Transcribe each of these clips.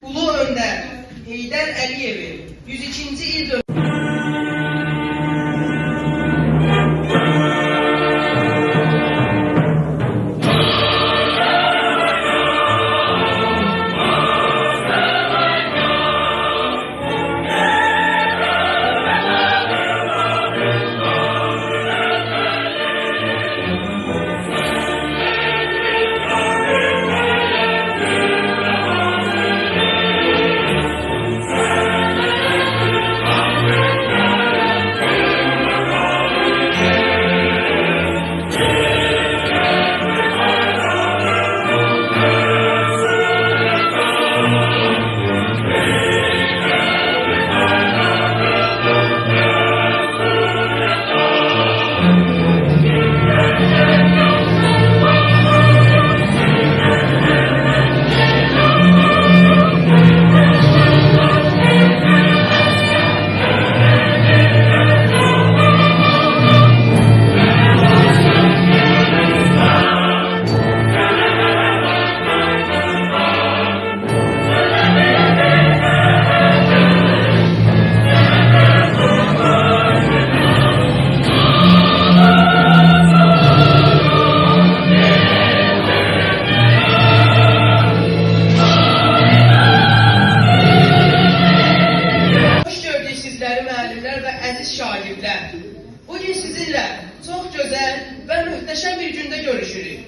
Ulu Önder Heydər Əliyevin 102-ci il dönümü. Bugün sizinle çok güzel ve muhteşem bir günde görüşürüz.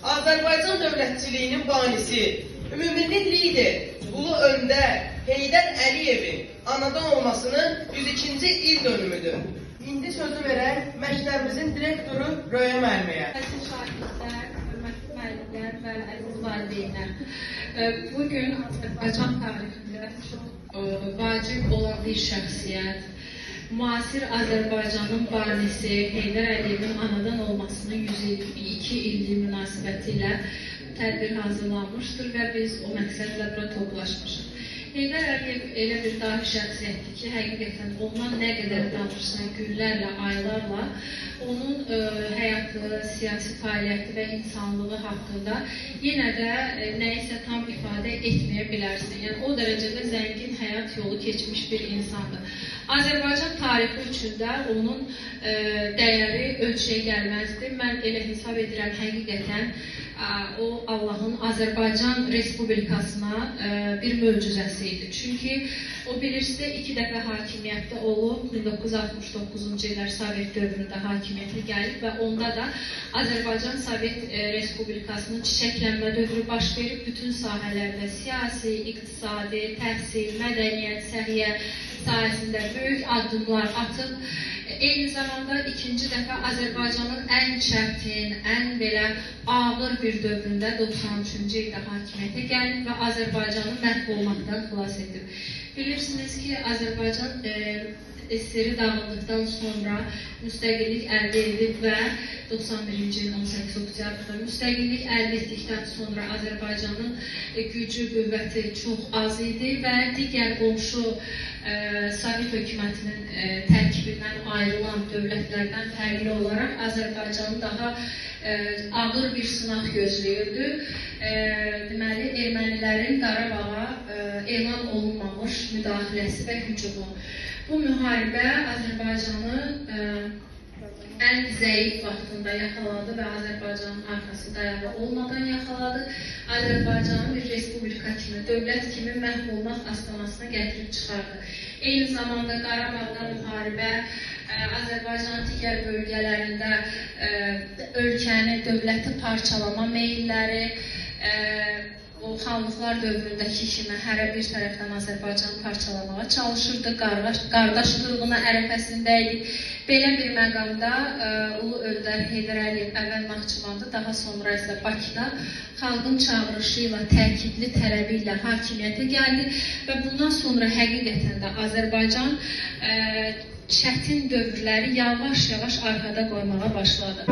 Azerbaycan dövlətçiliyinin banisi, ümumilli lider Ulu Önder Heydər Əliyevin anadan olmasının 102-ci il dönümüdür. İndi sözü verək məktəbimizin direktoru Röya müəlliməyə. Əziz şagirdlər, hörmətli müəllimlər və əziz valideynlər. Bugün Azərbaycan tarixində çox vacib olan bir şəxsiyyət, müasir Azərbaycanın banisi Heydər Əliyevin anadan olmasının 102 illiyi münasibətilə tədbir hazırlanmışdır və biz o məqsədlə bura toplaşmışıq. Heydər Əliyev elə bir dahi şəxsiyyətdir ki, həqiqətən ondan nə qədər danışsan günlərlə, aylarla onun həyatı, siyasi fəaliyyəti və insanlığı haqqında yenə də nəyisə tam ifadə etməyə bilərsin. Yəni, o dərəcədə zəngin həyat yolu keçmiş bir insandır. Azərbaycan tarixi üçün də onun dəyəri ölçüyə gəlməzdir. Mən elə hesab edirəm, həqiqətən o Allahın Azərbaycan Respublikasına bir möcüzəsi idi. Çünki o bilirsə 2 dəfə hakimiyyətdə olub, 1969-cu illər Sovet dövründə hakimiyyətə gəlib və onda da Azərbaycan Sovet Respublikasının çiçəklənmə dövrü baş verib, bütün sahələrdə siyasi, iqtisadi, təhsil, mədəniyyət, səhiyyə sayəsində böyük addımlar atıb, eyni zamanda ikinci dəfə Azərbaycanın ən çətin, ən belə ağır bir dövründə 93-cü ildə hakimiyyətə gəlib və Azərbaycanı məhv olmaqdan xilas edib. Bilirsiniz ki, Azərbaycan SSR dağıldıqdan sonra müstəqillik əldə edib və 91-ci il 18 oktyabrda müstəqillik əldə etdikdən sonra Azərbaycanın gücü, qüvvəti çox az idi və digər qonşu Sovet hökumətinin tərkibindən ayrılan dövlətlərdən fərqli olaraq Azərbaycanı daha ağır bir sınaq gözləyirdi. Deməli, ermənilərin Qarabağa elan olunmamış müdaxiləsi və hücumu. Bu müharibə Azərbaycanı ən zəif vaxtında yaxaladı və Azərbaycanın arxası dayalı olmadan yaxaladı. Azərbaycanın bir respublika kimi, dövlət kimi məhv olmaq astanasına gətirib çıxardı. Eyni zamanda Qarabağda müharibə Azərbaycanın digər bölgələrində ölkəni, dövləti parçalama meyilləri, o xanlıqlar dövründəki kimi hərə bir tərəfdən Azərbaycanı parçalamağa çalışırdı, qardaşlığına ərəfəsində idi. Belə bir məqamda Ulu Önder Heydər Əliyev əvvəl Naxçıvanda, daha sonra isə Bakıda xalqın çağırışı ilə, təkidli tələbi ilə hakimiyyətə gəldi və bundan sonra həqiqətən də Azərbaycan çətin dövrləri yavaş-yavaş arxada qoymağa başladı.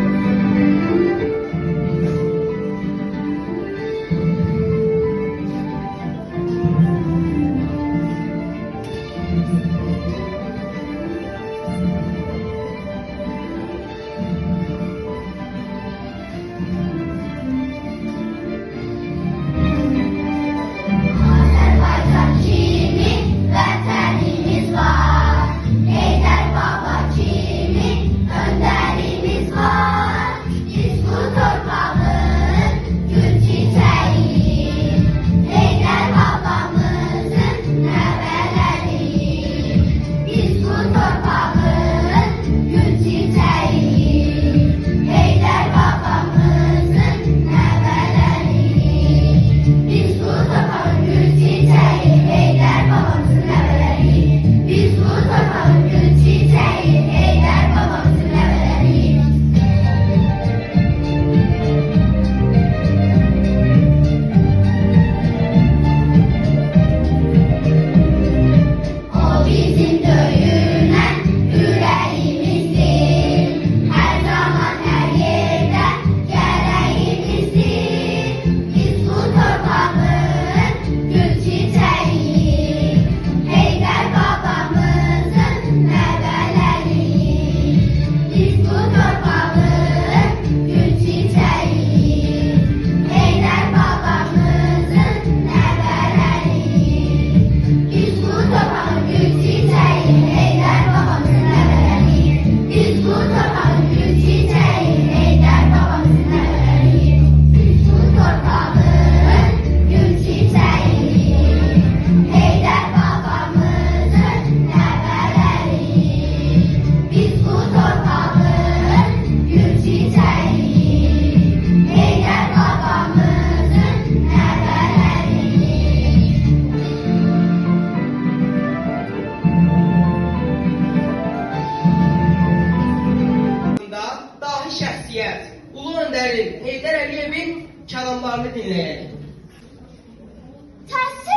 Əliyevin kəlamlarını dinləyək. Təəssüf